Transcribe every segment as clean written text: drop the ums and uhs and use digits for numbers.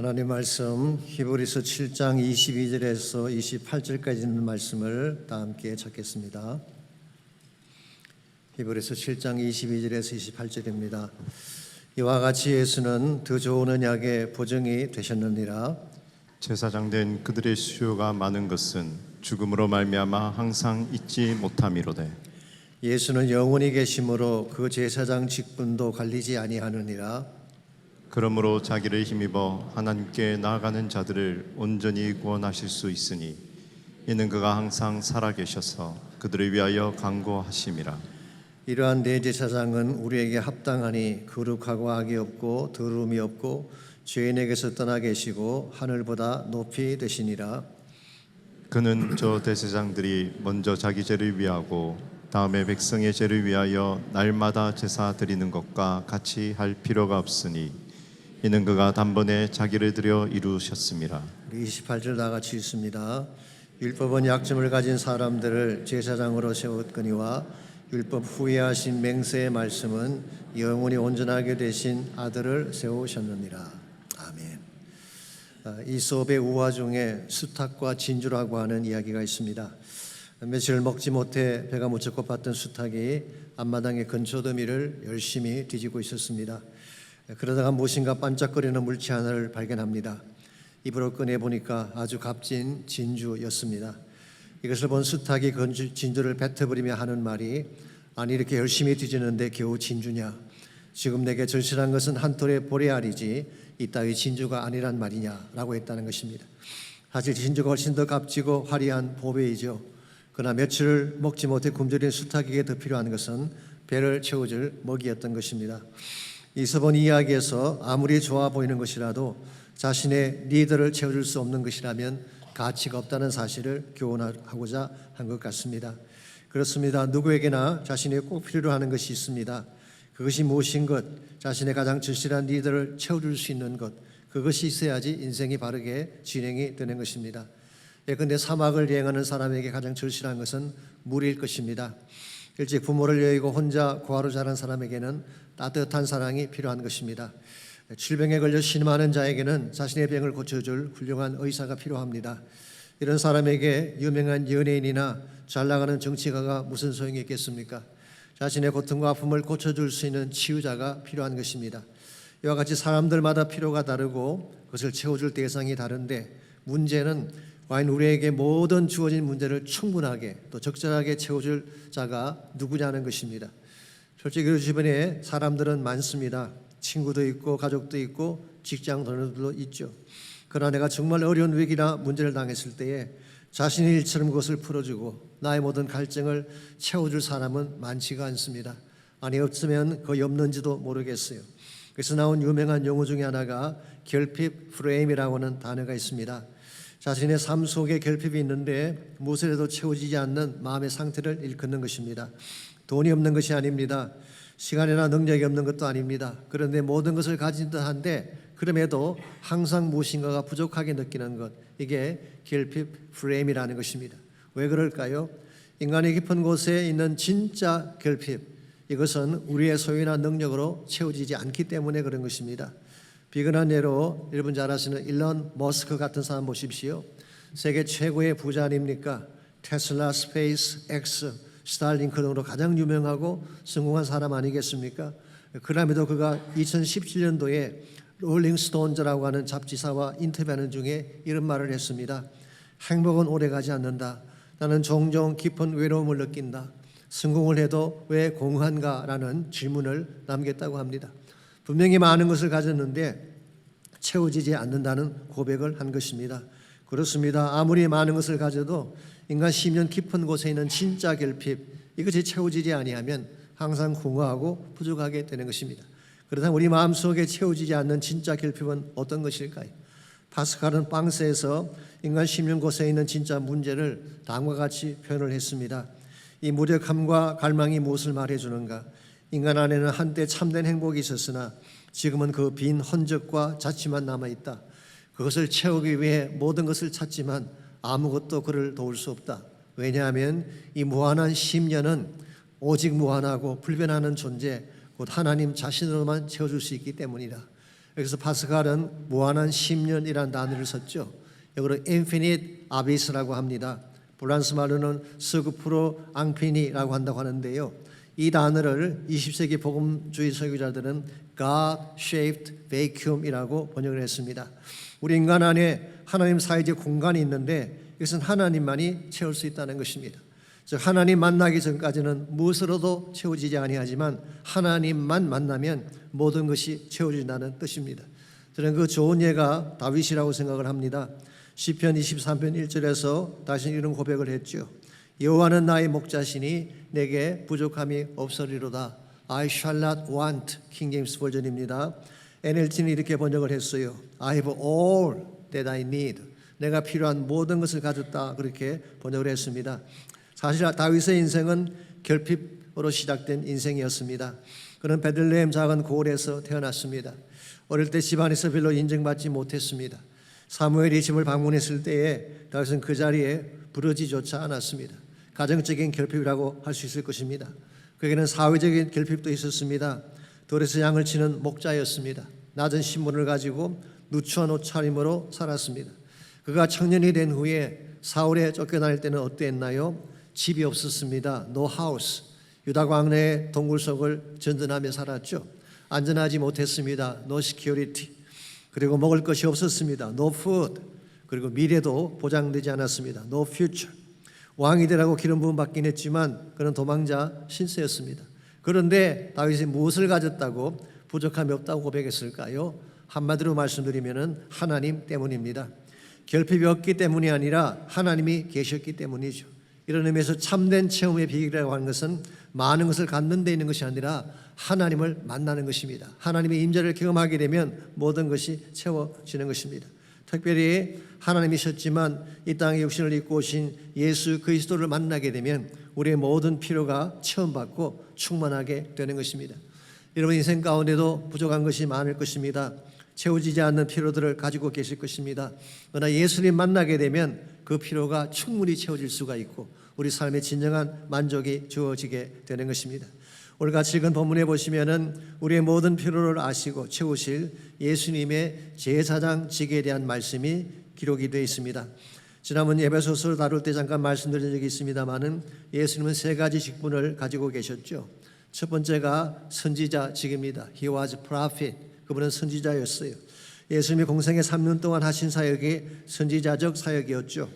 하나님 말씀 히브리서 7장 22절에서 28절까지 있는 말씀을 다 함께 찾겠습니다. 히브리서 7장 22절에서 28절입니다. 이와 같이 예수는 더 좋은 언약의 보증이 되셨느니라. 제사장 된 그들의 수요가 많은 것은 죽음으로 말미암아 항상 잊지 못함이로되 예수는 영원히 계심으로 그 제사장 직분도 갈리지 아니하느니라. 그러므로 자기를 힘입어 하나님께 나아가는 자들을 온전히 구원하실 수 있으니 이는 그가 항상 살아계셔서 그들을 위하여 간구하심이라. 이러한 대제사장은 우리에게 합당하니 거룩하고 악이 없고 더러움이 없고 죄인에게서 떠나 계시고 하늘보다 높이 되시니라. 그는 저 대제사장들이 먼저 자기 죄를 위하고 다음에 백성의 죄를 위하여 날마다 제사 드리는 것과 같이 할 필요가 없으니 이는 그가 단번에 자기를 들여 이루셨음이라. 28절 다 같이 읽습니다. 율법은 약점을 가진 사람들을 제사장으로 세웠거니와 율법 후에 하신 맹세의 말씀은 영원히 온전하게 되신 아들을 세우셨느니라. 아멘. 이솝의 우화 중에 수탉과 진주라고 하는 이야기가 있습니다. 며칠 먹지 못해 배가 무척 고팠던 수탉이 앞마당의 건초더미를 열심히 뒤지고 있었습니다. 그러다가 무엇인가 반짝거리는 물체 하나를 발견합니다. 입으로 꺼내보니까 아주 값진 진주였습니다. 이것을 본 수탉이 진주를 뱉어버리며 하는 말이, 아니 이렇게 열심히 뒤지는데 겨우 진주냐? 지금 내게 절실한 것은 한 톨의 보레알이지 이따위 진주가 아니란 말이냐? 라고 했다는 것입니다. 사실 진주가 훨씬 더 값지고 화려한 보배이죠. 그러나 며칠을 먹지 못해 굶주린 수탉에게 더 필요한 것은 배를 채워줄 먹이였던 것입니다. 이솝은 이야기에서 아무리 좋아 보이는 것이라도 자신의 리더를 채워줄 수 없는 것이라면 가치가 없다는 사실을 교훈하고자 한 것 같습니다. 그렇습니다. 누구에게나 자신이 꼭 필요로 하는 것이 있습니다. 그것이 무엇인 것, 자신의 가장 절실한 리더를 채워줄 수 있는 것, 그것이 있어야지 인생이 바르게 진행이 되는 것입니다. 예컨대 사막을 여행하는 사람에게 가장 절실한 것은 물일 것입니다. 일찍 부모를 여의고 혼자 고아로 자란 사람에게는 따뜻한 사랑이 필요한 것입니다. 질병에 걸려 신음하는 자에게는 자신의 병을 고쳐줄 훌륭한 의사가 필요합니다. 이런 사람에게 유명한 연예인이나 잘 나가는 정치가가 무슨 소용이 있겠습니까? 자신의 고통과 아픔을 고쳐줄 수 있는 치유자가 필요한 것입니다. 이와 같이 사람들마다 필요가 다르고 그것을 채워줄 대상이 다른데, 문제는 과연 우리에게 모든 주어진 문제를 충분하게 또 적절하게 채워줄 자가 누구냐는 것입니다. 솔직히 우리 주변에 사람들은 많습니다. 친구도 있고 가족도 있고 직장 동료들도 있죠. 그러나 내가 정말 어려운 위기나 문제를 당했을 때에 자신의 일처럼 그것을 풀어주고 나의 모든 갈증을 채워줄 사람은 많지가 않습니다. 아니 없으면 거의 없는지도 모르겠어요. 그래서 나온 유명한 용어 중에 하나가 결핍 프레임이라고 하는 단어가 있습니다. 자신의 삶 속에 결핍이 있는데 무엇을 해도 채워지지 않는 마음의 상태를 일컫는 것입니다. 돈이 없는 것이 아닙니다. 시간이나 능력이 없는 것도 아닙니다. 그런데 모든 것을 가진 듯한데 그럼에도 항상 무엇인가가 부족하게 느끼는 것, 이게 결핍 프레임이라는 것입니다. 왜 그럴까요? 인간의 깊은 곳에 있는 진짜 결핍, 이것은 우리의 소유나 능력으로 채워지지 않기 때문에 그런 것입니다. 비근한 예로 여러분 잘 아시는 일론 머스크 같은 사람 보십시오. 세계 최고의 부자 아닙니까? 테슬라, 스페이스 X, 스타링크 등으로 가장 유명하고 성공한 사람 아니겠습니까? 그럼에도 그가 2017년도에 롤링스톤즈라고 하는 잡지사와 인터뷰하는 중에 이런 말을 했습니다. 행복은 오래가지 않는다. 나는 종종 깊은 외로움을 느낀다. 성공을 해도 왜 공허한가라는 질문을 남겼다고 합니다. 분명히 많은 것을 가졌는데 채워지지 않는다는 고백을 한 것입니다. 그렇습니다. 아무리 많은 것을 가져도 인간 심년 깊은 곳에 있는 진짜 결핍, 이것이 채워지지 아니하면 항상 공허하고 부족하게 되는 것입니다. 그렇다면 우리 마음속에 채워지지 않는 진짜 결핍은 어떤 것일까요? 파스칼은 빵세에서 인간 심년 곳에 있는 진짜 문제를 다음과 같이 표현을 했습니다. 이 무력함과 갈망이 무엇을 말해주는가? 인간 안에는 한때 참된 행복이 있었으나 지금은 그 빈 흔적과 자취만 남아있다. 그것을 채우기 위해 모든 것을 찾지만 아무것도 그를 도울 수 없다. 왜냐하면 이 무한한 심년은 오직 무한하고 불변하는 존재, 곧 하나님 자신으로만 채워줄 수 있기 때문이다. 여기서 파스칼은 무한한 10년이라는 단어를 썼죠. 영어로 infinite abyss라고 합니다. 프랑스 말로는 스그프로 앙피니라고 한다고 하는데요. 이 단어를 20세기 복음주의 설교자들은 God-shaped vacuum이라고 번역을 했습니다. 우리 인간 안에 하나님 사이적 공간이 있는데 이것은 하나님만이 채울 수 있다는 것입니다. 즉 하나님 만나기 전까지는 무엇으로도 채워지지 아니하지만 하나님만 만나면 모든 것이 채워진다는 뜻입니다. 저는 그 좋은 예가 다윗이라고 생각을 합니다. 시편 23편 1절에서 다시 이런 고백을 했죠. 여호와는 나의 목자시니 내게 부족함이 없으리로다. I shall not want. 킹 제임스 버전입니다. NLT는 이렇게 번역을 했어요. I have all that I need. 내가 필요한 모든 것을 가졌다. 그렇게 번역을 했습니다. 사실 다윗의 인생은 결핍으로 시작된 인생이었습니다. 그는 베들레헴 작은 고을에서 태어났습니다. 어릴 때 집안에서 별로 인정받지 못했습니다. 사무엘이 집을 방문했을 때에 다윗은 그 자리에 부르지조차 않았습니다. 가정적인 결핍이라고 할 수 있을 것입니다. 그에게는 사회적인 결핍도 있었습니다. 돌에서 양을 치는 목자였습니다. 낮은 신분을 가지고 누추한 옷차림으로 살았습니다. 그가 청년이 된 후에 사울에 쫓겨날 때는 어땠나요? 집이 없었습니다. No house. 유다 광야의 동굴 속을 전전하며 살았죠. 안전하지 못했습니다. No security. 그리고 먹을 것이 없었습니다. No food. 그리고 미래도 보장되지 않았습니다. No future. 왕이 되라고 기름 부음 받긴 했지만 그는 도망자 신세였습니다. 그런데 다윗이 무엇을 가졌다고 부족함이 없다고 고백했을까요? 한마디로 말씀드리면 하나님 때문입니다. 결핍이 없기 때문이 아니라 하나님이 계셨기 때문이죠. 이런 의미에서 참된 체험의 비결이라고 하는 것은 많은 것을 갖는 데 있는 것이 아니라 하나님을 만나는 것입니다. 하나님의 임재를 경험하게 되면 모든 것이 채워지는 것입니다. 특별히 하나님이셨지만 이 땅에 육신을 입고 오신 예수 그리스도를 만나게 되면 우리의 모든 필요가 체험받고 충만하게 되는 것입니다. 여러분 인생 가운데도 부족한 것이 많을 것입니다. 채워지지 않는 필요들을 가지고 계실 것입니다. 그러나 예수님 만나게 되면 그 필요가 충분히 채워질 수가 있고 우리 삶의 진정한 만족이 주어지게 되는 것입니다. 오늘 같이 읽은 본문에 보시면은 우리의 모든 필요를 아시고 채우실 예수님의 제사장직에 대한 말씀이 기록이 되어 있습니다. 지난번 예배소서를 다룰 때 잠깐 말씀드린 적이 있습니다만은 예수님은 세 가지 직분을 가지고 계셨죠. 첫 번째가 선지자직입니다. He was a prophet. 그분은 선지자였어요. 예수님이 공생의 3년 동안 하신 사역이 선지자적 사역이었죠.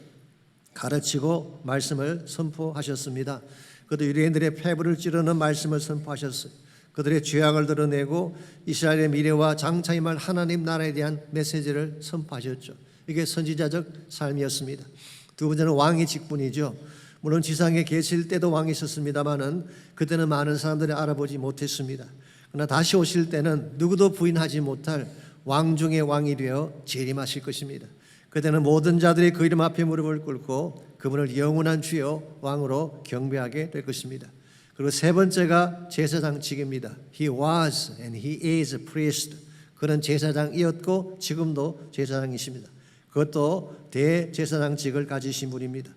가르치고 말씀을 선포하셨습니다. 그도 유대인들의 폐부를 찌르는 말씀을 선포하셨어요. 그들의 죄악을 드러내고 이스라엘의 미래와 장차 임할 하나님 나라에 대한 메시지를 선포하셨죠. 이게 선지자적 삶이었습니다. 두 번째는 왕의 직분이죠. 물론 지상에 계실 때도 왕이 있었습니다마는 그때는 많은 사람들이 알아보지 못했습니다. 그러나 다시 오실 때는 누구도 부인하지 못할 왕 중의 왕이 되어 재림하실 것입니다. 그때는 모든 자들이 그 이름 앞에 무릎을 꿇고 그분을 영원한 주여 왕으로 경배하게 될 것입니다. 그리고 세 번째가 제사장직입니다. He was and he is a priest. 그는 제사장이었고 지금도 제사장이십니다. 그것도 대제사장직을 가지신 분입니다.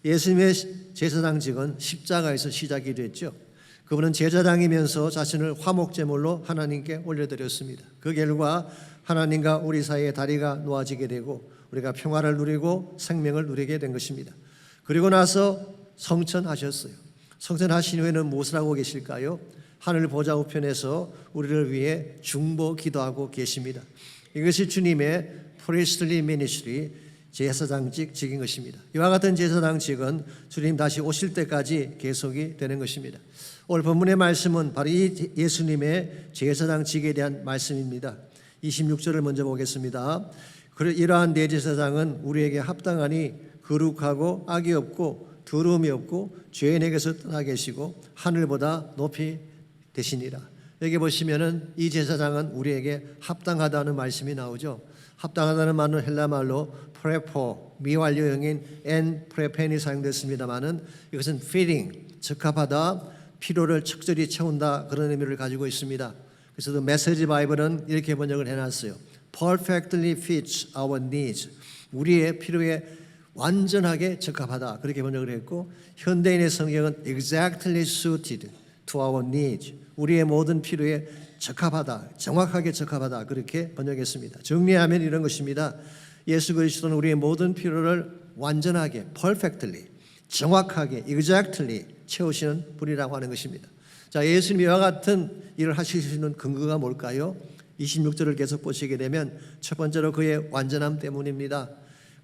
예수님의 제사장직은 십자가에서 시작이 됐죠. 그분은 제사장이면서 자신을 화목제물로 하나님께 올려드렸습니다. 그 결과 하나님과 우리 사이에 다리가 놓아지게 되고 우리가 평화를 누리고 생명을 누리게 된 것입니다. 그리고 나서 성천하셨어요. 성천하신 후에는 무엇을 하고 계실까요? 하늘 보좌 우편에서 우리를 위해 중보 기도하고 계십니다. 이것이 주님의 priestly ministry, 제사장직인 것입니다. 이와 같은 제사장직은 주님 다시 오실 때까지 계속이 되는 것입니다. 오늘 본문의 말씀은 바로 이 예수님의 제사장직에 대한 말씀입니다. 26절을 먼저 보겠습니다. 이러한 대제사장은 우리에게 합당하니 거룩하고 악이 없고 더러움이 없고 죄인에게서 떠나 계시고 하늘보다 높이 되시니라. 여기 보시면은 이 제사장은 우리에게 합당하다는 말씀이 나오죠. 합당하다는 말은 헬라 말로 프레포, 미완료형인 엔 프레펜이 사용됐습니다만은 이것은 fitting, 적합하다, 필요를 적절히 채운다 그런 의미를 가지고 있습니다. 그래서 메시지 바이블은 이렇게 번역을 해놨어요. Perfectly fits our needs. 우리의 필요에 완전하게 적합하다 그렇게 번역을 했고 현대인의 성경은 exactly suited, to our needs. 우리의 모든 필요에 적합하다, 정확하게 적합하다 그렇게 번역했습니다. 정리하면 이런 것입니다. 예수 그리스도는 우리의 모든 필요를 완전하게, perfectly, 정확하게, exactly 채우시는 분이라고 하는 것입니다. 자, 예수님이 이와 같은 일을 하실 수 있는 근거가 뭘까요? 26절을 계속 보시게 되면 첫 번째로 그의 완전함 때문입니다.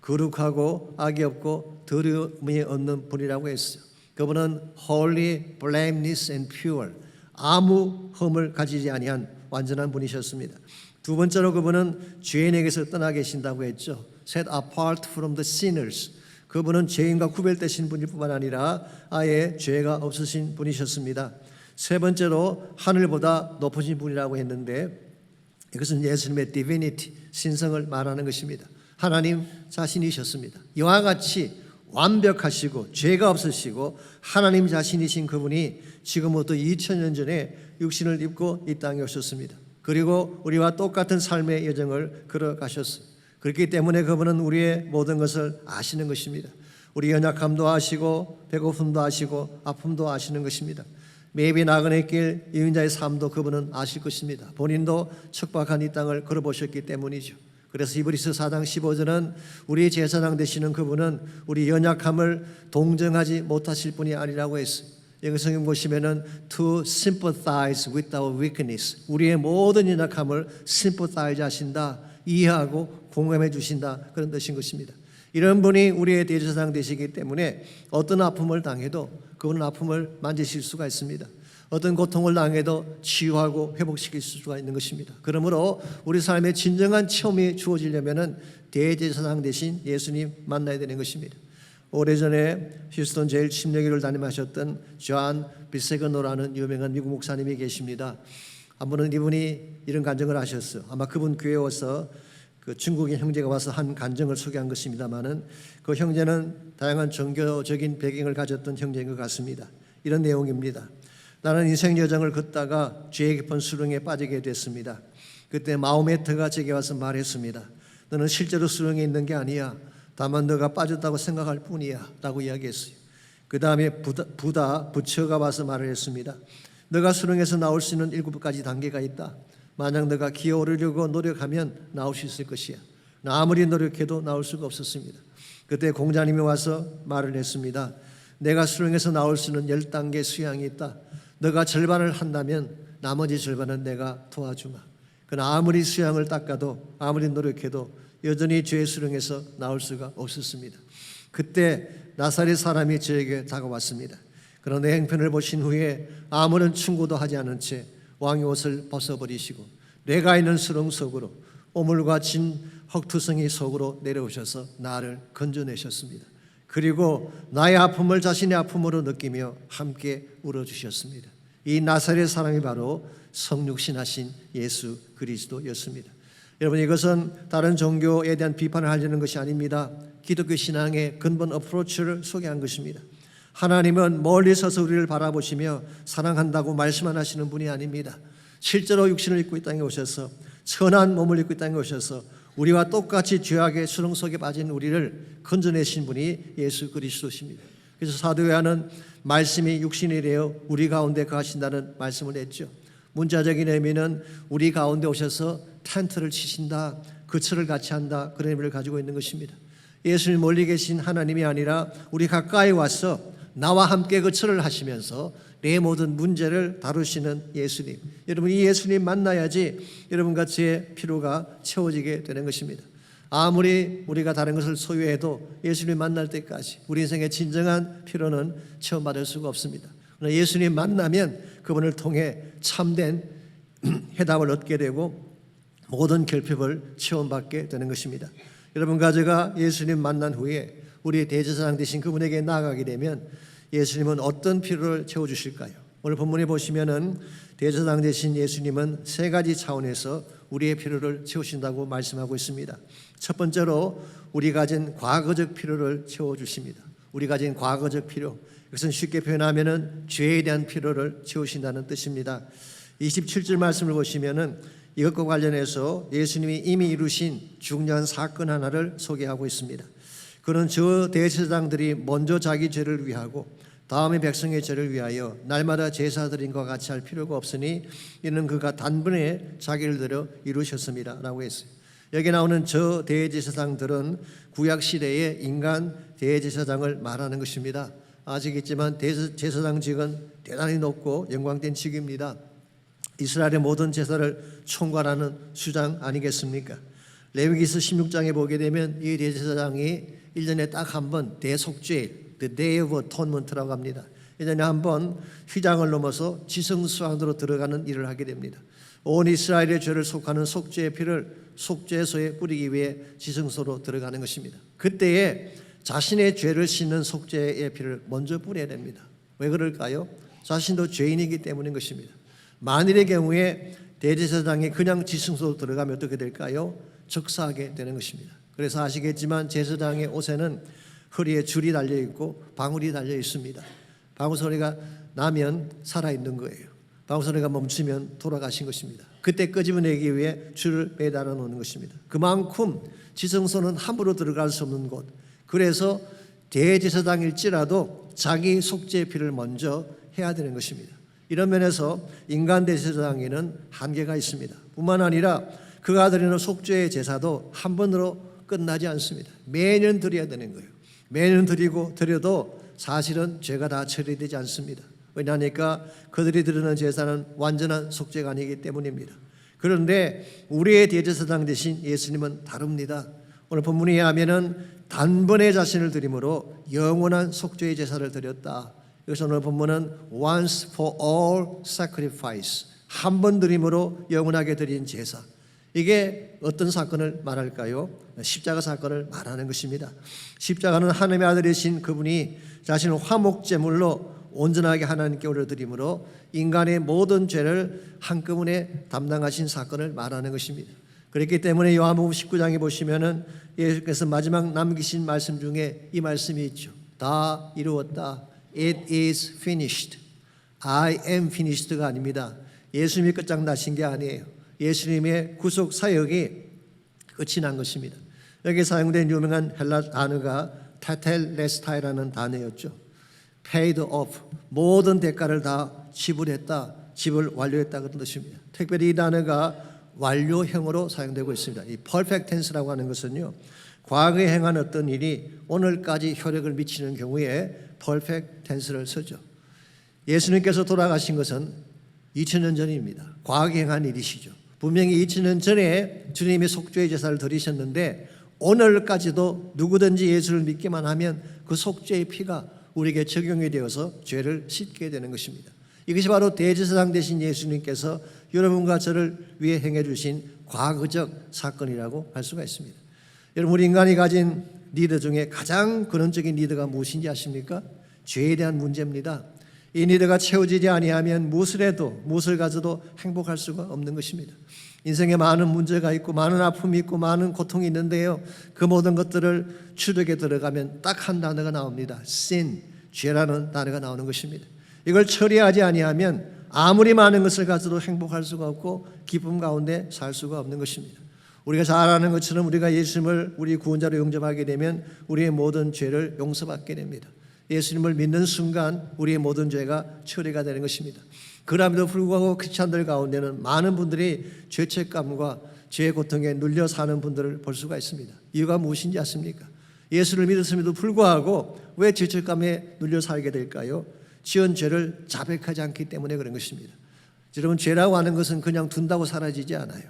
거룩하고 악이 없고 더러움이 없는 분이라고 했어요. 그분은 holy, blameless and pure, 아무 흠을 가지지 아니한 완전한 분이셨습니다. 두 번째로 그분은 죄인에게서 떠나 계신다고 했죠. Set apart from the sinners. 그분은 죄인과 구별되신 분일 뿐만 아니라 아예 죄가 없으신 분이셨습니다. 세 번째로 하늘보다 높으신 분이라고 했는데 이것은 예수님의 divinity, 신성을 말하는 것입니다. 하나님 자신이셨습니다. 이와 같이 완벽하시고 죄가 없으시고 하나님 자신이신 그분이 지금부터 2000년 전에 육신을 입고 이 땅에 오셨습니다. 그리고 우리와 똑같은 삶의 여정을 걸어가셨어요. 그렇기 때문에 그분은 우리의 모든 것을 아시는 것입니다. 우리 연약함도 아시고 배고픔도 아시고 아픔도 아시는 것입니다. 매비 나그네 길 이민자의 삶도 그분은 아실 것입니다. 본인도 척박한 이 땅을 걸어보셨기 때문이죠. 그래서 히브리서 4장 15절은 우리 제사장 되시는 그분은 우리 연약함을 동정하지 못하실 분이 아니라고 했어요. 영어 성경 보시면은 to sympathize with our weakness, 우리의 모든 연약함을 sympathize 하신다, 이해하고 공감해 주신다, 그런 뜻인 것입니다. 이런 분이 우리의 대제사장 되시기 때문에 어떤 아픔을 당해도 그분은 아픔을 만지실 수가 있습니다. 어떤 고통을 당해도 치유하고 회복시킬 수가 있는 것입니다. 그러므로 우리 삶에 진정한 체험이 주어지려면 대제사장 되신 예수님 만나야 되는 것입니다. 오래전에 휴스턴 제일 침례교를 담임하셨던 존 비세그노라는 유명한 미국 목사님이 계십니다. 한 번은 이분이 이런 간증을 하셨어요. 아마 그분 교회에 와서 그 중국인 형제가 와서 한 간증을 소개한 것입니다만은 그 형제는 다양한 종교적인 배경을 가졌던 형제인 것 같습니다. 이런 내용입니다. 나는 인생 여정을 걷다가 죄의 깊은 수렁에 빠지게 됐습니다. 그때 마호메트가 제게 와서 말했습니다. 너는 실제로 수렁에 있는 게 아니야. 다만 너가 빠졌다고 생각할 뿐이야 라고 이야기했어요. 그 다음에 부처가 와서 말을 했습니다. 너가 수렁에서 나올 수 있는 7가지 단계가 있다. 만약 너가 기어오르려고 노력하면 나올 수 있을 것이야. 나 아무리 노력해도 나올 수가 없었습니다. 그때 공자님이 와서 말을 했습니다. 내가 수렁에서 나올 수 있는 10단계 수양이 있다. 너가 절반을 한다면 나머지 절반은 내가 도와주마. 그러나 아무리 수양을 닦아도 아무리 노력해도 여전히 죄의 수렁에서 나올 수가 없었습니다. 그때 나사렛 사람이 저에게 다가왔습니다. 그러나 내 행편을 보신 후에 아무런 충고도 하지 않은 채 왕의 옷을 벗어버리시고 내가 있는 수렁 속으로 오물과 진 헉투성이 속으로 내려오셔서 나를 건져내셨습니다. 그리고 나의 아픔을 자신의 아픔으로 느끼며 함께 울어주셨습니다. 이 나사렛 사람이 바로 성육신하신 예수 그리스도였습니다. 여러분, 이것은 다른 종교에 대한 비판을 하려는 것이 아닙니다. 기독교 신앙의 근본 어프로치를 소개한 것입니다. 하나님은 멀리 서서 우리를 바라보시며 사랑한다고 말씀만 하시는 분이 아닙니다. 실제로 육신을 입고 이 땅에 오셔서 천한 몸을 입고 이 땅에 오셔서 우리와 똑같이 죄악의 수렁 속에 빠진 우리를 건져내신 분이 예수 그리스도십니다. 그래서 사도 요한은 말씀이 육신이 되어 우리 가운데 거하신다는 말씀을 했죠. 문자적인 의미는 우리 가운데 오셔서 텐트를 치신다, 거처를 같이 한다, 그런 의미를 가지고 있는 것입니다. 예수님 멀리 계신 하나님이 아니라 우리 가까이 와서 나와 함께 거처를 하시면서 내 모든 문제를 다루시는 예수님. 여러분, 이 예수님 만나야지 여러분과 제 필요가 채워지게 되는 것입니다. 아무리 우리가 다른 것을 소유해도 예수님 만날 때까지 우리 인생의 진정한 필요는 체험받을 수가 없습니다. 그러나 예수님 만나면 그분을 통해 참된 해답을 얻게 되고 모든 결핍을 체험받게 되는 것입니다. 여러분과 제가 예수님 만난 후에 우리 대제사장 되신 그분에게 나아가게 되면 예수님은 어떤 필요를 채워주실까요? 오늘 본문에 보시면은 대제사장 되신 예수님은 3가지 차원에서 우리의 필요를 채우신다고 말씀하고 있습니다. 첫 번째로 우리 가진 과거적 필요를 채워주십니다. 우리 가진 과거적 필요, 이것은 쉽게 표현하면은 죄에 대한 필요를 채우신다는 뜻입니다. 27절 말씀을 보시면은 이것과 관련해서 예수님이 이미 이루신 중요한 사건 하나를 소개하고 있습니다. 그는 저 대제사장들이 먼저 자기 죄를 위하고 다음의 백성의 죄를 위하여 날마다 제사 드린 것과 같이 할 필요가 없으니 이는 그가 단번에 자기를 들여 이루셨습니다 라고 했어요. 여기 나오는 저 대제사장들은 구약 시대의 인간 대제사장을 말하는 것입니다. 아시겠지만 대제사장직은 대단히 높고 영광된 직입니다. 이스라엘의 모든 제사를 총괄하는 수장 아니겠습니까? 레위기서 16장에 보게 되면 이 대제사장이 1년에 딱 한 번 대속죄일, The Day of Atonement라고 합니다. 1년에 한 번 휘장을 넘어서 지성소안으로 들어가는 일을 하게 됩니다. 온 이스라엘의 죄를 속하는 속죄의 피를 속죄소에 뿌리기 위해 지성소로 들어가는 것입니다. 그때에 자신의 죄를 씻는 속죄의 피를 먼저 뿌려야 됩니다. 왜 그럴까요? 자신도 죄인이기 때문인 것입니다. 만일의 경우에 대제사장이 그냥 지성소로 들어가면 어떻게 될까요? 적사하게 되는 것입니다. 그래서 아시겠지만 제사장의 옷에는 허리에 줄이 달려 있고 방울이 달려 있습니다. 방울 소리가 나면 살아있는 거예요. 방울 소리가 멈추면 돌아가신 것입니다. 그때 끄집어내기 위해 줄을 매달아 놓는 것입니다. 그만큼 지성소는 함부로 들어갈 수 없는 곳. 그래서 대제사장일지라도 자기 속죄의 피를 먼저 해야 되는 것입니다. 이런 면에서 인간 대제사장에는 한계가 있습니다. 뿐만 아니라 그가 드리는 속죄의 제사도 한 번으로 끝나지 않습니다. 매년 드려야 되는 거예요. 매년 드려도 사실은 죄가 다 처리되지 않습니다. 왜냐하니까 그들이 드리는 제사는 완전한 속죄가 아니기 때문입니다. 그런데 우리의 대제사장 되신 예수님은 다릅니다. 오늘 본문에 의하면은 단번에 자신을 드림으로 영원한 속죄의 제사를 드렸다. 그래서 오늘 본문은 once for all sacrifice, 한 번 드림으로 영원하게 드린 제사. 이게 어떤 사건을 말할까요? 십자가 사건을 말하는 것입니다. 십자가는 하나님의 아들이신 그분이 자신을 화목제물로 온전하게 하나님께 올려드림으로 인간의 모든 죄를 한꺼번에 담당하신 사건을 말하는 것입니다. 그렇기 때문에 요한복음 19장에 보시면은 예수께서 마지막 남기신 말씀 중에 이 말씀이 있죠. 다 이루었다. It is finished. I am finished가 아닙니다. 예수님이 끝장나신 게 아니에요. 예수님의 구속 사역이 끝이 난 것입니다. 여기 사용된 유명한 헬라 단어가 테텔레스타이라는 단어였죠. paid off, 모든 대가를 다 지불했다, 지불 완료했다 그런 뜻입니다. 특별히 이 단어가 완료형으로 사용되고 있습니다. 이 perfect tense라고 하는 것은요, 과거에 행한 어떤 일이 오늘까지 효력을 미치는 경우에 perfect tense를 쓰죠. 예수님께서 돌아가신 것은 2000년 전입니다. 과거에 행한 일이시죠. 분명히 2000년 전에 주님이 속죄의 제사를 드리셨는데 오늘까지도 누구든지 예수를 믿기만 하면 그 속죄의 피가 우리에게 적용이 되어서 죄를 씻게 되는 것입니다. 이것이 바로 대제사장 되신 예수님께서 여러분과 저를 위해 행해 주신 과거적 사건이라고 할 수가 있습니다. 여러분, 우리 인간이 가진 니드 중에 가장 근원적인 니드가 무엇인지 아십니까? 죄에 대한 문제입니다. 이 니드가 채워지지 아니하면 무엇을 해도 무엇을 가져도 행복할 수가 없는 것입니다. 인생에 많은 문제가 있고 많은 아픔이 있고 많은 고통이 있는데요, 그 모든 것들을 추적에 들어가면 딱 한 단어가 나옵니다. sin, 죄라는 단어가 나오는 것입니다. 이걸 처리하지 아니하면 아무리 많은 것을 가져도 행복할 수가 없고 기쁨 가운데 살 수가 없는 것입니다. 우리가 잘 아는 것처럼 우리가 예수님을 우리 구원자로 영접하게 되면 우리의 모든 죄를 용서받게 됩니다. 예수님을 믿는 순간 우리의 모든 죄가 처리가 되는 것입니다. 그럼에도 불구하고 크리스찬들 가운데는 많은 분들이 죄책감과 죄의 고통에 눌려 사는 분들을 볼 수가 있습니다. 이유가 무엇인지 아십니까? 예수를 믿었음에도 불구하고 왜 죄책감에 눌려 살게 될까요? 지은 죄를 자백하지 않기 때문에 그런 것입니다. 여러분, 죄라고 하는 것은 그냥 둔다고 사라지지 않아요.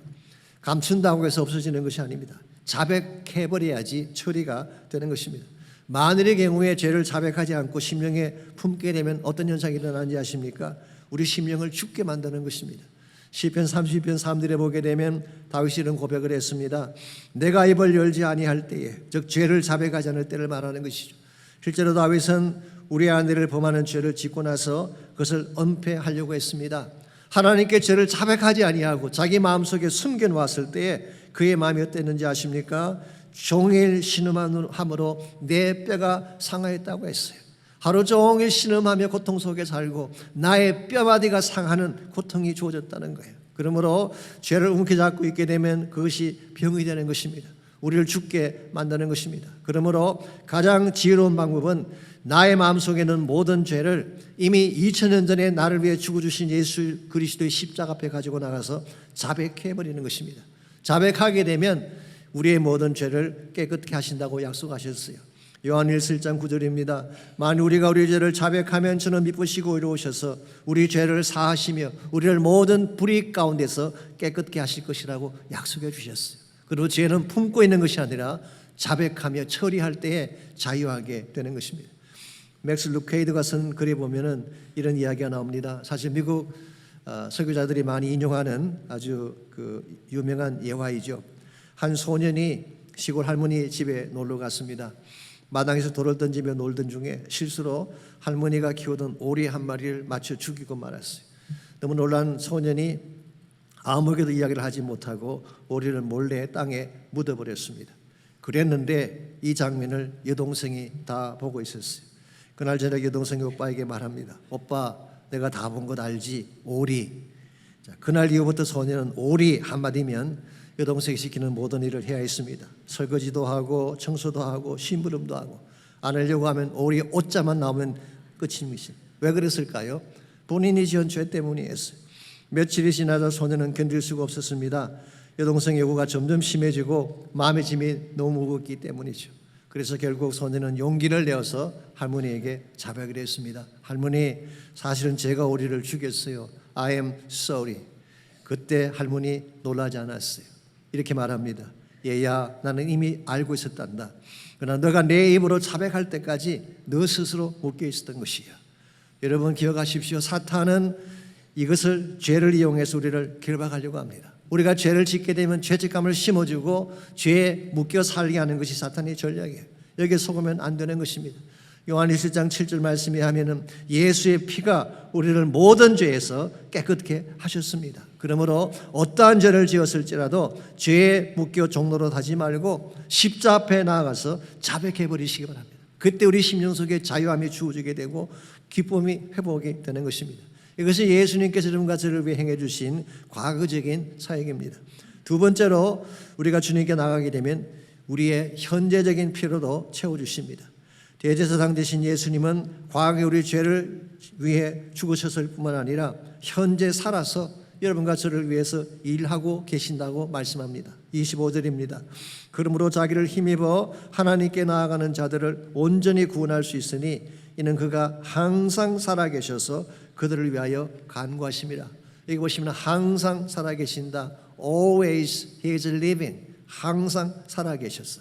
감춘다고 해서 없어지는 것이 아닙니다. 자백해버려야지 처리가 되는 것입니다. 만일의 경우에 죄를 자백하지 않고 심령에 품게 되면 어떤 현상이 일어나는지 아십니까? 우리 심령을 죽게 만드는 것입니다. 시편 30편 3절에 보게 되면 다윗이 이런 고백을 했습니다. 내가 입을 열지 아니할 때에, 즉 죄를 자백하지 않을 때를 말하는 것이죠. 실제로 다윗은 우리 아내를 범하는 죄를 짓고 나서 그것을 은폐하려고 했습니다. 하나님께 죄를 자백하지 아니하고 자기 마음속에 숨겨놓았을 때에 그의 마음이 어땠는지 아십니까? 종일 신음함으로 내 뼈가 상하였다고 했어요. 하루 종일 신음하며 고통 속에 살고 나의 뼈마디가 상하는 고통이 주어졌다는 거예요. 그러므로 죄를 움켜잡고 있게 되면 그것이 병이 되는 것입니다. 우리를 죽게 만드는 것입니다. 그러므로 가장 지혜로운 방법은 나의 마음속에 있는 모든 죄를 이미 2000년 전에 나를 위해 죽어주신 예수 그리스도의 십자가 앞에 가지고 나가서 자백해버리는 것입니다. 자백하게 되면 우리의 모든 죄를 깨끗게 하신다고 약속하셨어요. 요한일서 1장 9절입니다. 만일 우리가 우리 죄를 자백하면 저는 미쁘시고 이루오셔서 우리 죄를 사하시며 우리를 모든 불의 가운데서 깨끗게 하실 것이라고 약속해 주셨어요. 그리고 죄는 품고 있는 것이 아니라 자백하며 처리할 때에 자유하게 되는 것입니다. 맥스 루케이드가 쓴 글에 보면은 이런 이야기가 나옵니다. 사실 미국 설교자들이 많이 인용하는 아주 유명한 예화이죠. 한 소년이 시골 할머니 집에 놀러 갔습니다. 마당에서 돌을 던지며 놀던 중에 실수로 할머니가 키우던 오리 한 마리를 맞춰 죽이고 말았어요. 너무 놀란 소년이 아무에게도 이야기를 하지 못하고 오리를 몰래 땅에 묻어버렸습니다. 그랬는데 이 장면을 여동생이 다 보고 있었어요. 그날 저녁 여동생이 오빠에게 말합니다. 오빠, 내가 다 본 것 알지? 오리. 자, 그날 이후부터 소년은 오리 한마디면 여동생이 시키는 모든 일을 해야 했습니다. 설거지도 하고 청소도 하고 심부름도 하고 안 하려고 하면 오리 옷자만 나오면 끝입니다. 왜 그랬을까요? 본인이 지은 죄 때문이었어요. 며칠이 지나자 소년은 견딜 수가 없었습니다. 여동생의 요구가 점점 심해지고 마음의 짐이 너무 무겁기 때문이죠. 그래서 결국 소년은 용기를 내어서 할머니에게 자백을 했습니다. 할머니, 사실은 제가 오리를 죽였어요. I am sorry. 그때 할머니 놀라지 않았어요. 이렇게 말합니다. 얘야, 나는 이미 알고 있었단다. 그러나 너가 내 입으로 자백할 때까지 너 스스로 묶여 있었던 것이야. 여러분 기억하십시오. 사탄은 이것을 죄를 이용해서 우리를 결박하려고 합니다. 우리가 죄를 짓게 되면 죄책감을 심어주고 죄에 묶여 살게 하는 것이 사탄의 전략이에요. 여기에 속으면 안 되는 것입니다. 요한일서 1장 7절 말씀에 하면은 예수의 피가 우리를 모든 죄에서 깨끗게 하셨습니다. 그러므로 어떠한 죄를 지었을지라도 죄에 묶여 종로로 하지 말고 십자 앞에 나아가서 자백해 버리시기 바랍니다. 그때 우리 심령 속에 자유함이 주어지게 되고 기쁨이 회복이 되는 것입니다. 이것이 예수님께서 여러분과 저를 위해 행해 주신 과거적인 사역입니다. 두 번째로 우리가 주님께 나가게 되면 우리의 현재적인 필요도 채워주십니다. 대제사장 되신 예수님은 과거에 우리 죄를 위해 죽으셨을 뿐만 아니라 현재 살아서 여러분과 저를 위해서 일하고 계신다고 말씀합니다. 25절입니다. 그러므로 자기를 힘입어 하나님께 나아가는 자들을 온전히 구원할 수 있으니 이는 그가 항상 살아계셔서 그들을 위하여 간구하심이라. 여기 보시면 항상 살아계신다. Always He is living. 항상 살아계셨어.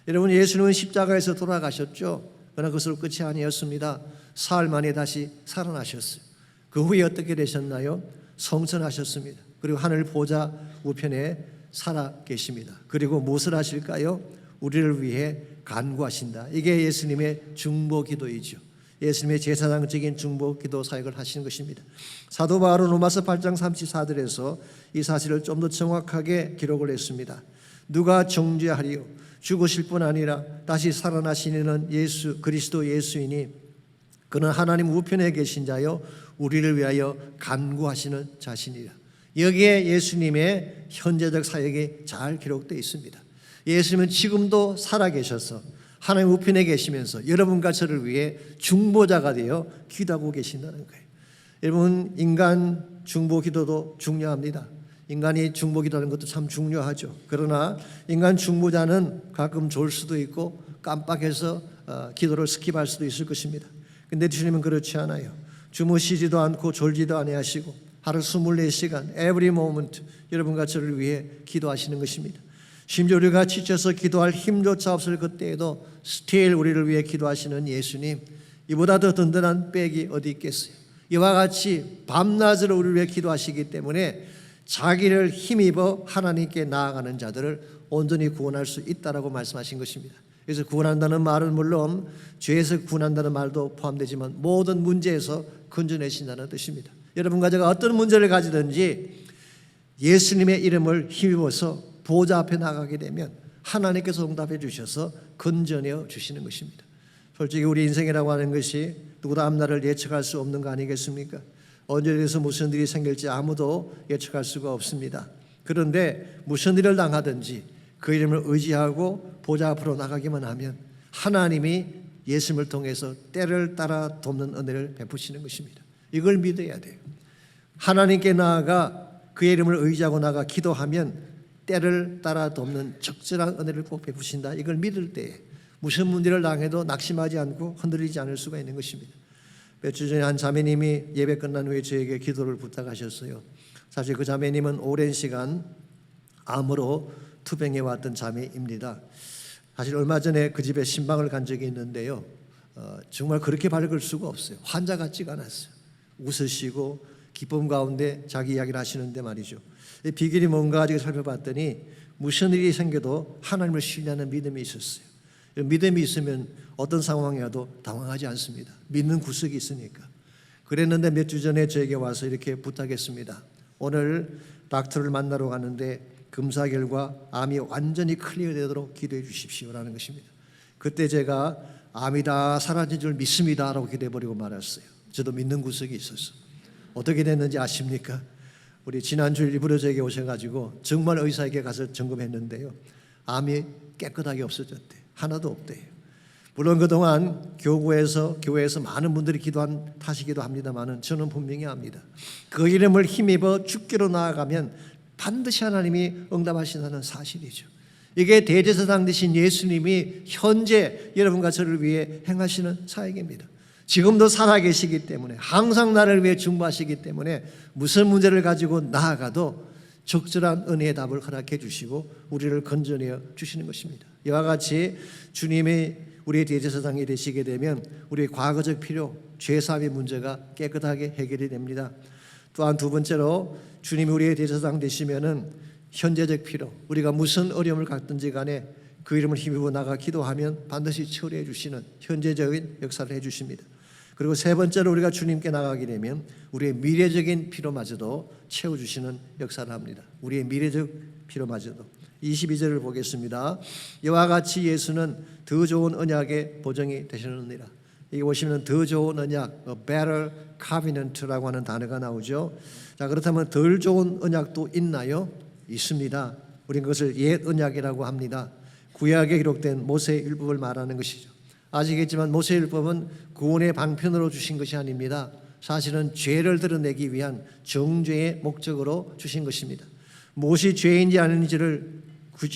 여러분 예수님은 십자가에서 돌아가셨죠. 그러나 그것으로 끝이 아니었습니다. 사흘 만에 다시 살아나셨어요. 그 후에 어떻게 되셨나요? 성천하셨습니다. 그리고 하늘 보좌 우편에 살아계십니다. 그리고 무엇을 하실까요? 우리를 위해 간구하신다. 이게 예수님의 중보기도이죠. 예수님의 제사장적인 중보기도 사역을 하시는 것입니다. 사도 바울은 로마서 8장 34절에서 이 사실을 좀 더 정확하게 기록을 했습니다. 누가 정죄하리요? 죽으실 뿐 아니라 다시 살아나시는 예수 그리스도 예수이니 그는 하나님 우편에 계신 자요 우리를 위하여 간구하시는 자신이라. 여기에 예수님의 현재적 사역이 잘 기록되어 있습니다. 예수님은 지금도 살아계셔서 하나님 우편에 계시면서 여러분과 저를 위해 중보자가 되어 기도하고 계신다는 거예요. 여러분 인간 중보 기도도 중요합니다. 인간이 중보 기도하는 것도 참 중요하죠. 그러나 인간 중보자는 가끔 졸 수도 있고 깜빡해서 기도를 스킵할 수도 있을 것입니다. 근데 주님은 그렇지 않아요. 주무시지도 않고 졸지도 아니하시고 하루 24시간 every moment 여러분과 저를 위해 기도하시는 것입니다. 심지어 우리가 지쳐서 기도할 힘조차 없을 그때에도 still 우리를 위해 기도하시는 예수님, 이보다 더 든든한 백이 어디 있겠어요? 이와 같이 밤낮으로 우리를 위해 기도하시기 때문에 자기를 힘입어 하나님께 나아가는 자들을 온전히 구원할 수 있다라고 말씀하신 것입니다. 그래서 구원한다는 말은 물론 죄에서 구원한다는 말도 포함되지만 모든 문제에서 건져내신다는 뜻입니다. 여러분과 제가 어떤 문제를 가지든지 예수님의 이름을 힘입어서 보좌 앞에 나가게 되면 하나님께서 응답해 주셔서 건져내어 주시는 것입니다. 솔직히 우리 인생이라고 하는 것이 누구도 앞날을 예측할 수 없는 거 아니겠습니까? 언제에서 무슨 일이 생길지 아무도 예측할 수가 없습니다. 그런데 무슨 일을 당하든지 그 이름을 의지하고 보좌 앞으로 나가기만 하면 하나님이 예수님을 통해서 때를 따라 돕는 은혜를 베푸시는 것입니다. 이걸 믿어야 돼요. 하나님께 나아가 그의 이름을 의지하고 나가 기도하면 때를 따라 돕는 적절한 은혜를 꼭 베푸신다. 이걸 믿을 때에 무슨 문제를 당해도 낙심하지 않고 흔들리지 않을 수가 있는 것입니다. 몇 주 전에 한 자매님이 예배 끝난 후에 저에게 기도를 부탁하셨어요. 사실 그 자매님은 오랜 시간 암으로 투병해 왔던 자매입니다. 사실 얼마 전에 그 집에 신방을 간 적이 있는데요. 정말 그렇게 밝을 수가 없어요. 환자 같지가 않았어요. 웃으시고 기쁨 가운데 자기 이야기를 하시는데 말이죠. 비결이 뭔가 아직 살펴봤더니 무슨 일이 생겨도 하나님을 신뢰하는 믿음이 있었어요. 믿음이 있으면 어떤 상황이라도 당황하지 않습니다. 믿는 구석이 있으니까. 그랬는데 몇 주 전에 저에게 와서 이렇게 부탁했습니다. 오늘 닥터를 만나러 가는데 검사 결과 암이 완전히 클리어되도록 기도해 주십시오라는 것입니다. 그때 제가 암이 다 사라진 줄 믿습니다 라고 기도해버리고 말았어요. 저도 믿는 구석이 있었어. 어떻게 됐는지 아십니까? 우리 지난주 일부러 저에게 오셔가지고 정말 의사에게 가서 점검했는데요, 암이 깨끗하게 없어졌대. 하나도 없대요. 물론 그동안 교회에서 많은 분들이 기도한 탓이기도 합니다만은 저는 분명히 압니다. 그 이름을 힘입어 죽기로 나아가면 반드시 하나님이 응답하신다는 사실이죠. 이게 대제사장 되신 예수님이 현재 여러분과 저를 위해 행하시는 사역입니다. 지금도 살아계시기 때문에 항상 나를 위해 중보하시기 때문에 무슨 문제를 가지고 나아가도 적절한 은혜의 답을 허락해 주시고 우리를 건져내어 주시는 것입니다. 이와 같이 주님이 우리의 대제사장이 되시게 되면 우리의 과거적 필요, 죄사함의 문제가 깨끗하게 해결이 됩니다. 또한 두 번째로 주님이 우리의 대제사장 되시면은 현재적 필요, 우리가 무슨 어려움을 갖든지 간에 그 이름을 힘입어 나가 기도하면 반드시 처리해 주시는 현재적인 역사를 해 주십니다. 그리고 세 번째로 우리가 주님께 나가게 되면 우리의 미래적인 필요마저도 채워주시는 역사를 합니다. 우리의 미래적 필요마저도. 22절을 보겠습니다. 이와 같이 예수는 더 좋은 언약의 보증이 되시느니라. 여기 보시면 더 좋은 언약, a better covenant라고 하는 단어가 나오죠. 자, 그렇다면 덜 좋은 언약도 있나요? 있습니다. 우리는 그것을 옛 언약이라고 합니다. 구약에 기록된 모세의 율법을 말하는 것이죠. 아시겠지만 모세의 율법은 구원의 방편으로 주신 것이 아닙니다. 사실은 죄를 드러내기 위한 정죄의 목적으로 주신 것입니다. 무엇이 죄인지 아닌지를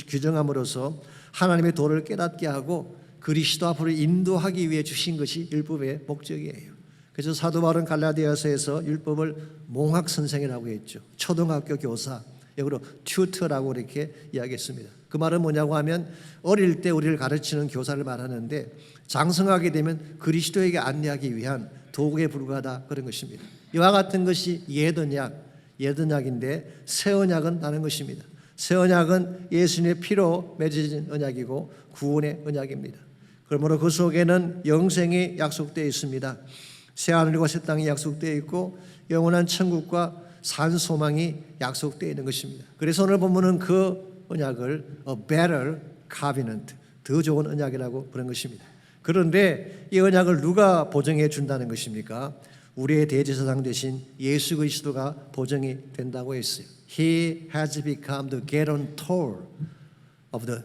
규정함으로써 하나님의 도를 깨닫게 하고 그리스도 앞으로 인도하기 위해 주신 것이 율법의 목적이에요. 그래서 사도 바울은 갈라디아서에서 율법을 몽학 선생이라고 했죠. 초등학교 교사, 역으로 튜터라고 이렇게 이야기했습니다. 그 말은 뭐냐고 하면 어릴 때 우리를 가르치는 교사를 말하는데 장성하게 되면 그리스도에게 안내하기 위한 도구에 불과하다, 그런 것입니다. 이와 같은 것이 옛 언약인데 새 언약은 다른 것입니다. 새 언약은 예수님의 피로 맺어진 언약이고 구원의 언약입니다. 그러므로 그 속에는 영생이 약속되어 있습니다. 새 하늘과 새 땅이 약속되어 있고 영원한 천국과 산 소망이 약속되어 있는 것입니다. 그래서 오늘 본문은 그 언약을 a better covenant, 더 좋은 언약이라고 부른 것입니다. 그런데 이 언약을 누가 보증해 준다는 것입니까? 우리의 대제사장 되신 예수 그리스도가 보증이 된다고 했어요. He has become the guarantor of the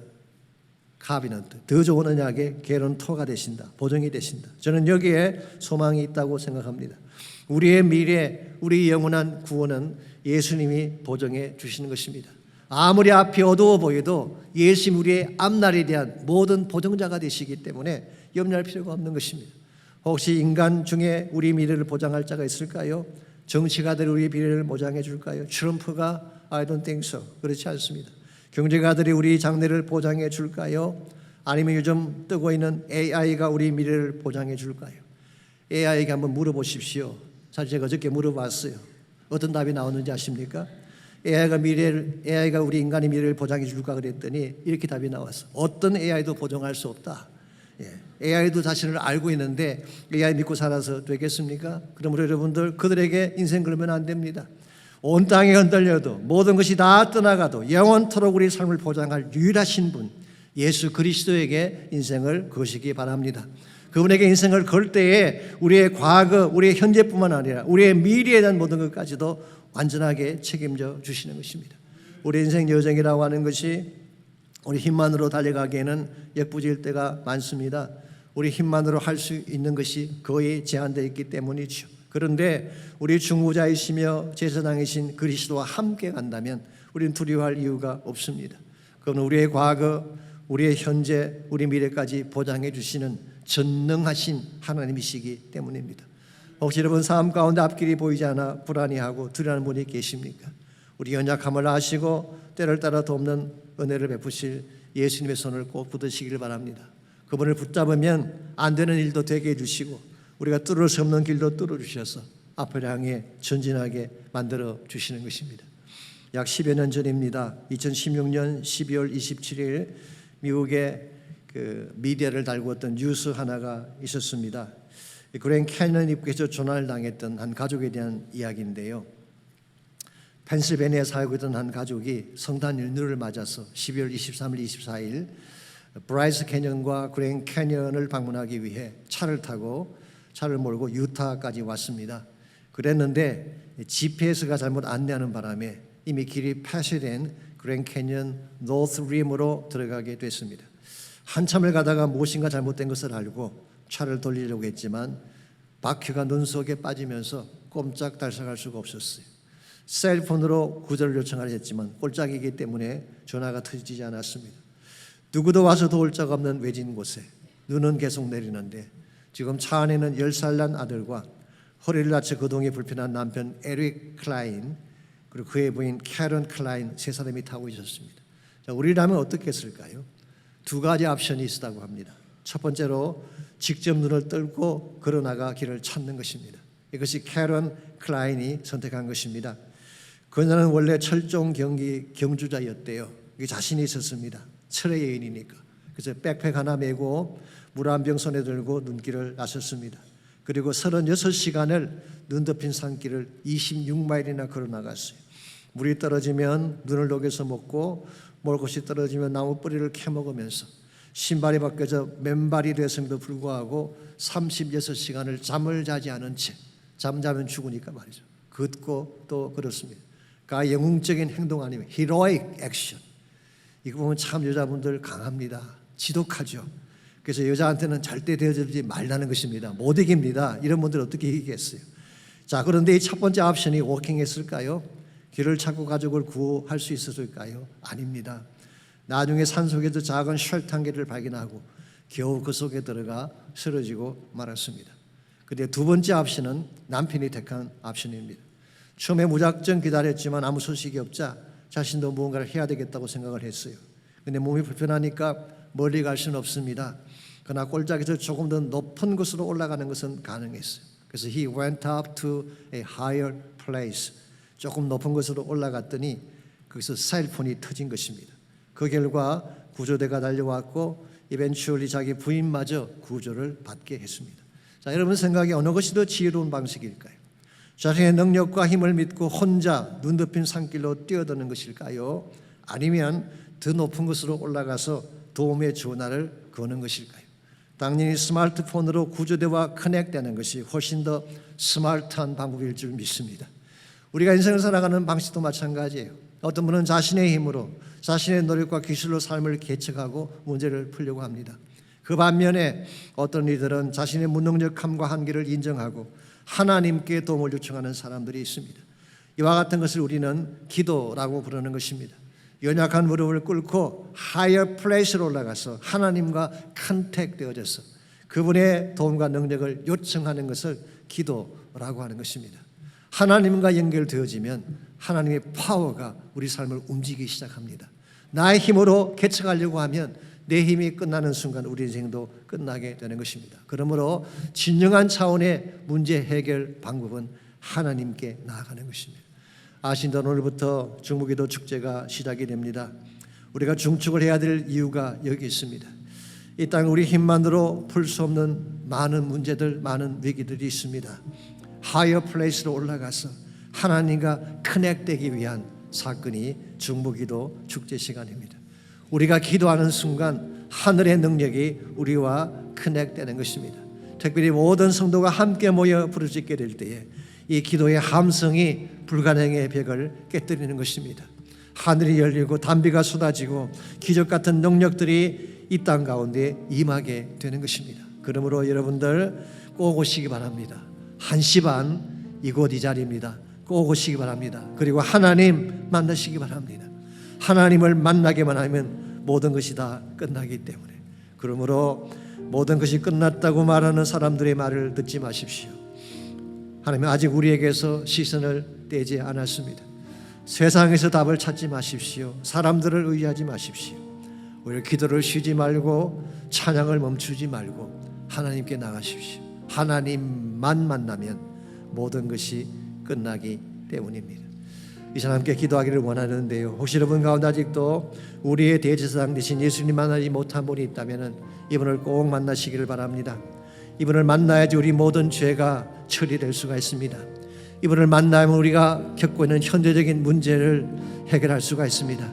covenant. 더 좋은 언약의 guarantor가 되신다, 보증이 되신다. 저는 여기에 소망이 있다고 생각합니다. 우리의 미래, 우리 영원한 구원은 예수님이 보증해 주시는 것입니다. 아무리 앞이 어두워 보여도 예수님 우리의 앞날에 대한 모든 보증자가 되시기 때문에 염려할 필요가 없는 것입니다. 혹시 인간 중에 우리 미래를 보장할 자가 있을까요? 정치가들이 우리 미래를 보장해 줄까요? 트럼프가 I don't think so. 그렇지 않습니다. 경제가들이 우리 장래를 보장해 줄까요? 아니면 요즘 뜨고 있는 AI가 우리 미래를 보장해 줄까요? AI에게 한번 물어보십시오. 사실 제가 어저께 물어봤어요. 어떤 답이 나오는지 아십니까? AI가 우리 인간의 미래를 보장해 줄까 그랬더니 이렇게 답이 나왔어. 어떤 AI도 보장할 수 없다. AI도 자신을 알고 있는데 AI 믿고 살아서 되겠습니까? 그러므로 여러분들 그들에게 인생 걸면 안 됩니다. 온 땅이 흔들려도 모든 것이 다 떠나가도 영원토록 우리 삶을 보장할 유일하신 분 예수 그리스도에게 인생을 거시기 바랍니다. 그분에게 인생을 걸 때에 우리의 과거, 우리의 현재뿐만 아니라 우리의 미래에 대한 모든 것까지도 완전하게 책임져 주시는 것입니다. 우리 인생 여정이라고 하는 것이 우리 힘만으로 달려가기에는 역부질 때가 많습니다. 우리 힘만으로 할 수 있는 것이 거의 제한되어 있기 때문이죠. 그런데 우리 중보자이시며 제사장이신 그리스도와 함께 간다면 우리는 두려워할 이유가 없습니다. 그건 우리의 과거, 우리의 현재, 우리 미래까지 보장해 주시는 전능하신 하나님이시기 때문입니다. 혹시 여러분 삶 가운데 앞길이 보이지 않아 불안해하고 두려워하는 분이 계십니까? 우리 연약함을 아시고 때를 따라 돕는 은혜를 베푸실 예수님의 손을 꼭 붙드시길 바랍니다. 그분을 붙잡으면 안 되는 일도 되게 해주시고 우리가 뚫을 수 없는 길도 뚫어주셔서 앞을 향해 전진하게 만들어 주시는 것입니다. 약 10여 년 전입니다. 2016년 12월 27일 미국의 미디어를 달구었던 뉴스 하나가 있었습니다. 그랜 캐년 입구에서 조난을 당했던 한 가족에 대한 이야기인데요. 펜실베니아에 살고 있던 한 가족이 성탄 연휴를 맞아서 12월 23일, 24일 브라이스 캐년과 그랜 캐년을 방문하기 위해 차를 몰고 유타까지 왔습니다. 그랬는데 GPS가 잘못 안내하는 바람에 이미 길이 폐쇄된 그랜 캐년 노스 림으로 들어가게 됐습니다. 한참을 가다가 무엇인가 잘못된 것을 알고 차를 돌리려고 했지만 바퀴가 눈 속에 빠지면서 꼼짝달싹할 수가 없었어요. 셀폰으로 구조를 요청하려 했지만 꼴짝이기 때문에 전화가 터지지 않았습니다. 누구도 와서 도울 자가 없는 외진 곳에 눈은 계속 내리는데 지금 차 안에는 10살 난 아들과 허리를 다쳐 거동이 불편한 남편 에릭 클라인 그리고 그의 부인 캐런 클라인 세 사람이 타고 있었습니다. 자, 우리라면 어떻게 했을까요? 두 가지 옵션이 있었다고 합니다. 첫 번째로 직접 눈을 뜰고 걸어나가 길을 찾는 것입니다. 이것이 캐런 클라인이 선택한 것입니다. 그녀는 원래 철종 경주자였대요. 자신이 있었습니다. 철의 여인이니까. 그래서 백팩 하나 메고 물 한 병 손에 들고 눈길을 나섰습니다. 그리고 36시간을 눈 덮인 산길을 26마일이나 걸어 나갔어요. 물이 떨어지면 눈을 녹여서 먹고 먹을 것이 떨어지면 나무 뿌리를 캐먹으면서 신발이 벗겨져 맨발이 됐음에도 불구하고 36시간을 잠을 자지 않은 채 잠자면 죽으니까 말이죠. 걷고 또 걸었습니다. 그러니까 영웅적인 행동 아니면 히로익 액션. 이거 보면 참 여자분들 강합니다. 지독하죠. 그래서 여자한테는 절대 대어주지 말라는 것입니다. 못 이깁니다. 이런 분들 어떻게 이기겠어요? 자, 그런데 이 첫 번째 옵션이 워킹했을까요? 길을 찾고 가족을 구할 수 있었을까요? 아닙니다. 나중에 산속에서 작은 쉘터 한 개를 발견하고 겨우 그 속에 들어가 쓰러지고 말았습니다. 그런데 두 번째 옵션은 남편이 택한 옵션입니다. 처음에 무작정 기다렸지만 아무 소식이 없자 자신도 무언가를 해야 되겠다고 생각을 했어요. 그런데 몸이 불편하니까 멀리 갈 수는 없습니다. 그러나 꼴짝에서 조금 더 높은 곳으로 올라가는 것은 가능했어요. 그래서 he went up to a higher place. 조금 높은 곳으로 올라갔더니 거기서 셀폰이 터진 것입니다. 그 결과 구조대가 달려왔고 eventually 자기 부인마저 구조를 받게 했습니다. 자, 여러분 생각에 어느 것이 더 지혜로운 방식일까요? 자신의 능력과 힘을 믿고 혼자 눈 덮인 산길로 뛰어드는 것일까요? 아니면 더 높은 곳으로 올라가서 도움의 전화를 거는 것일까요? 당연히 스마트폰으로 구조대와 커넥되는 것이 훨씬 더 스마트한 방법일 줄 믿습니다. 우리가 인생을 살아가는 방식도 마찬가지예요. 어떤 분은 자신의 힘으로 자신의 노력과 기술로 삶을 개척하고 문제를 풀려고 합니다. 그 반면에 어떤 이들은 자신의 무능력함과 한계를 인정하고 하나님께 도움을 요청하는 사람들이 있습니다. 이와 같은 것을 우리는 기도라고 부르는 것입니다. 연약한 무릎을 꿇고 higher place로 올라가서 하나님과 컨택되어져서 그분의 도움과 능력을 요청하는 것을 기도라고 하는 것입니다. 하나님과 연결되어지면 하나님의 파워가 우리 삶을 움직이기 시작합니다. 나의 힘으로 개척하려고 하면 내 힘이 끝나는 순간 우리 인생도 끝나게 되는 것입니다. 그러므로 진정한 차원의 문제 해결 방법은 하나님께 나아가는 것입니다. 아신다는 오늘부터 중무기도 축제가 시작이 됩니다. 우리가 중축을 해야 될 이유가 여기 있습니다. 이 땅 우리 힘만으로 풀 수 없는 많은 문제들, 많은 위기들이 있습니다. 하이어 플레이스로 올라가서 하나님과 커넥되기 위한 사건이 중무기도 축제 시간입니다. 우리가 기도하는 순간 하늘의 능력이 우리와 커넥되는 것입니다. 특별히 모든 성도가 함께 모여 부르짖게 될 때에 이 기도의 함성이 불가능의 벽을 깨뜨리는 것입니다. 하늘이 열리고 단비가 쏟아지고 기적 같은 능력들이 이 땅 가운데 임하게 되는 것입니다. 그러므로 여러분들 꼭 오시기 바랍니다. 1시 반 이곳 이 자리입니다. 꼭 오시기 바랍니다. 그리고 하나님 만나시기 바랍니다. 하나님을 만나게만 하면 모든 것이 다 끝나기 때문에, 그러므로 모든 것이 끝났다고 말하는 사람들의 말을 듣지 마십시오. 하나님은 아직 우리에게서 시선을 떼지 않았습니다. 세상에서 답을 찾지 마십시오. 사람들을 의지하지 마십시오. 오히려 기도를 쉬지 말고 찬양을 멈추지 말고 하나님께 나가십시오. 하나님만 만나면 모든 것이 끝나기 때문입니다. 이 시간 함께 기도하기를 원하는데요, 혹시 여러분 가운데 아직도 우리의 대제사장 되신 예수님 만나지 못한 분이 있다면 이분을 꼭 만나시기를 바랍니다. 이분을 만나야지 우리 모든 죄가 처리될 수가 있습니다. 이분을 만나면 우리가 겪고 있는 현재적인 문제를 해결할 수가 있습니다.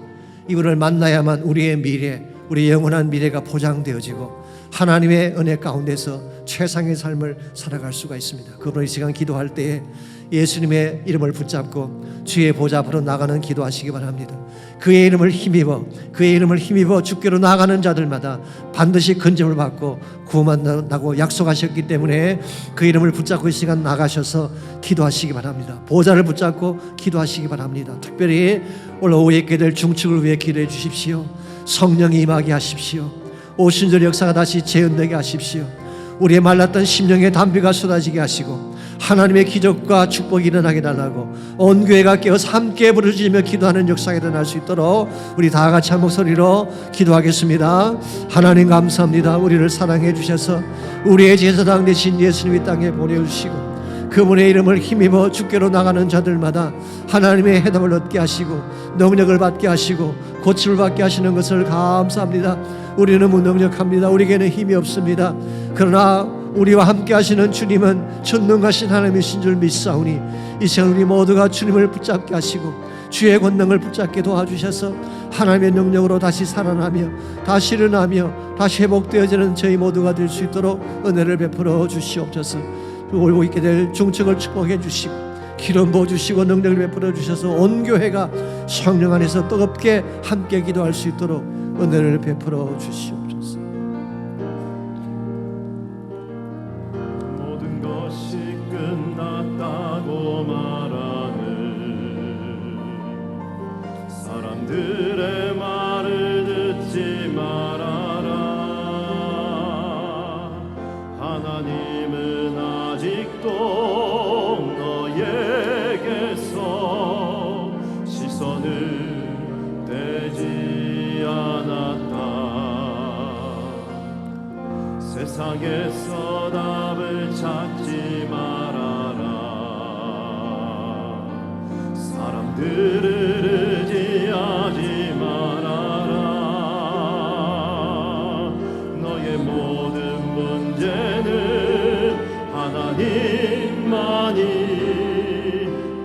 이분을 만나야만 우리의 미래, 우리 영원한 미래가 보장되어지고 하나님의 은혜 가운데서 최상의 삶을 살아갈 수가 있습니다. 그러므로 이 시간 기도할 때에 예수님의 이름을 붙잡고 주의 보좌 앞으로 나가는 기도하시기 바랍니다. 그의 이름을 힘입어 주께로 나가는 자들마다 반드시 건짐을 받고 구원한다고 약속하셨기 때문에 그 이름을 붙잡고 이 시간 나가셔서 기도하시기 바랍니다. 보좌를 붙잡고 기도하시기 바랍니다. 특별히 오늘 오후에 있게 될 중축을 위해 기도해 주십시오. 성령이 임하게 하십시오. 오순절 역사가 다시 재현되게 하십시오. 우리의 말랐던 심령의 담비가 쏟아지게 하시고 하나님의 기적과 축복이 일어나게 달라고 온 교회가 깨어서 함께 부르짖으며 기도하는 역사가 일어날 수 있도록 우리 다 같이 한 목소리로 기도하겠습니다. 하나님 감사합니다. 우리를 사랑해 주셔서 우리의 제사장 되신 예수님이 땅에 보내주시고 그분의 이름을 힘입어 주께로 나가는 자들마다 하나님의 해답을 얻게 하시고 능력을 받게 하시고 고침을 받게 하시는 것을 감사합니다. 우리는 무능력합니다. 우리에게는 힘이 없습니다. 그러나 우리와 함께 하시는 주님은 전능하신 하나님이신 줄 믿사오니 이 시간 우리 모두가 주님을 붙잡게 하시고 주의 권능을 붙잡게 도와주셔서 하나님의 능력으로 다시 살아나며 다시 일어나며 다시 회복되어지는 저희 모두가 될 수 있도록 은혜를 베풀어 주시옵소서. 올고 있게 될 중층을 축복해 주시고 기름 부어 주시고 능력을 베풀어 주셔서 온 교회가 성령 안에서 뜨겁게 함께 기도할 수 있도록 은혜를 베풀어 주시옵소서. 모든 것이 끝났다고 말하는 사람들의 말을 듣지 말아라. 하나님은 아직도 너에게서 시선을 떼지 않았다. 세상에서 답을 찾지 말아라. 사람들을 의지하지 말아라. 너의 모든 문제는 하나님만이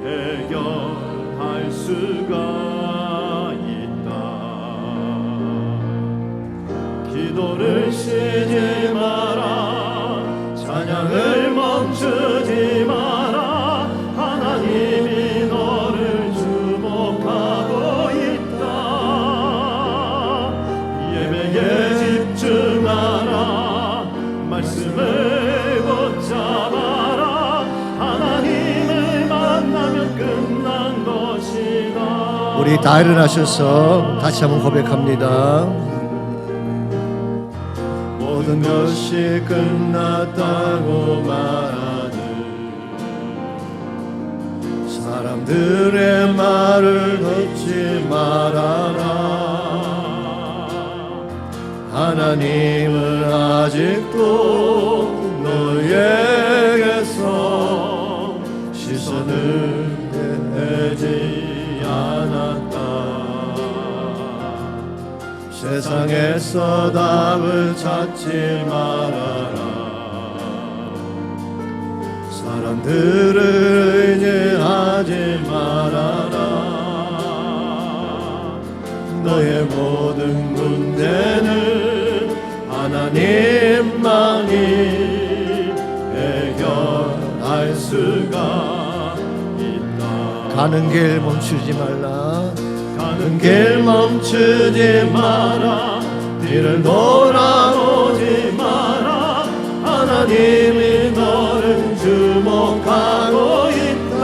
해결할 수가 있다. 기도를 쉬지 마라. 찬양을 멈추지 마라. 하나님이 너를 주목하고 있다. 예배에 집중하라. 말씀을 붙잡아라. 하나님을 만나면 끝난 것이다. 우리 다 일어나셔서 다시 한번 고백합니다. 모든 것이 끝났다고 말하는 사람들의 말을 듣지 말아라. 하나님은 아직도 너에게서 시선을 떼지 않았다. 세상에서 답을 찾지 말아라. 사람들을 의지하지 말아라. 너의 모든 문제는 하나님만이 해결할 수가 있다. 가는 길 멈추지 말라. 가는 가는 길 멈추지 마라. 뒤를 돌아보지 마라. 하나님이 너를 주목하고 있다.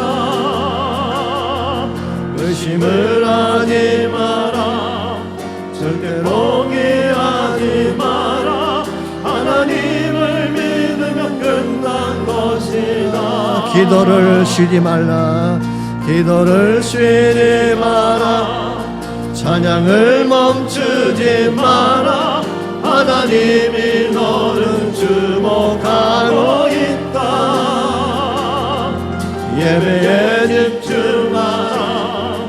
의심을 하지 마라. 절대로 포기하지 마라. 하나님을 믿으면 끝난 것이다. 기도를 쉬지 말라. 기도를 쉬지 마라. 찬양을 멈추지 마라. 하나님이 너를 주목하고 있다. 예배에 집중하라.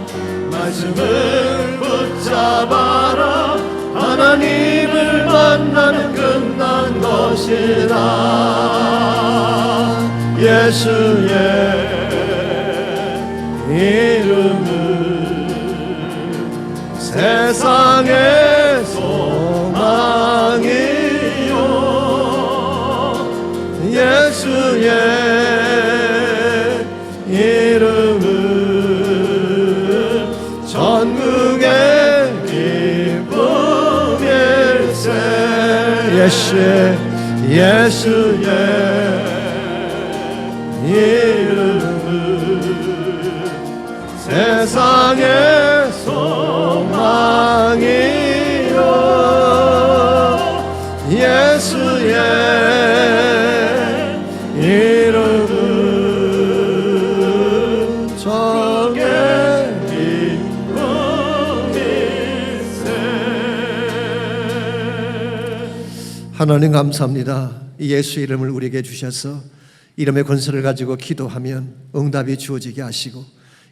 말씀을 붙잡아라. 하나님을 만나면 끝난 것이다. 예수의 이름은 세상의 소망이요. 예수의 이름은 전국의 기쁨일세. 예수의 이름은 세상의 소망이요. 예수의 이름은 전국의 기쁨일세. 하나님 감사합니다. 예수 이름을 우리에게 주셔서 이름의 권세를 가지고 기도하면 응답이 주어지게 하시고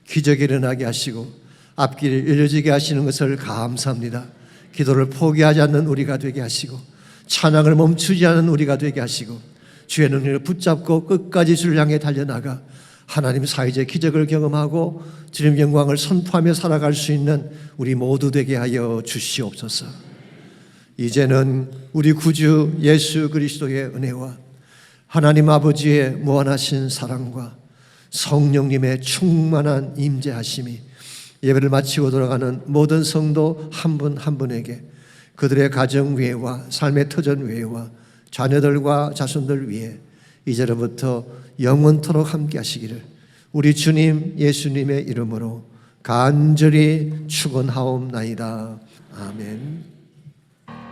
기적이 일어나게 하시고 앞길을 열려지게 하시는 것을 감사합니다. 기도를 포기하지 않는 우리가 되게 하시고 찬양을 멈추지 않는 우리가 되게 하시고 주의 능력을 붙잡고 끝까지 주를 향해 달려나가 하나님 사이의 기적을 경험하고 주님 영광을 선포하며 살아갈 수 있는 우리 모두 되게 하여 주시옵소서. 이제는 우리 구주 예수 그리스도의 은혜와 하나님 아버지의 무한하신 사랑과 성령님의 충만한 임재하심이 예배를 마치고 돌아가는 모든 성도 한 분 한 분에게 그들의 가정 위에와 삶의 터전 위에와 자녀들과 자손들 위에 이제로부터 영원토록 함께 하시기를 우리 주님 예수님의 이름으로 간절히 축원하옵나이다. 아멘.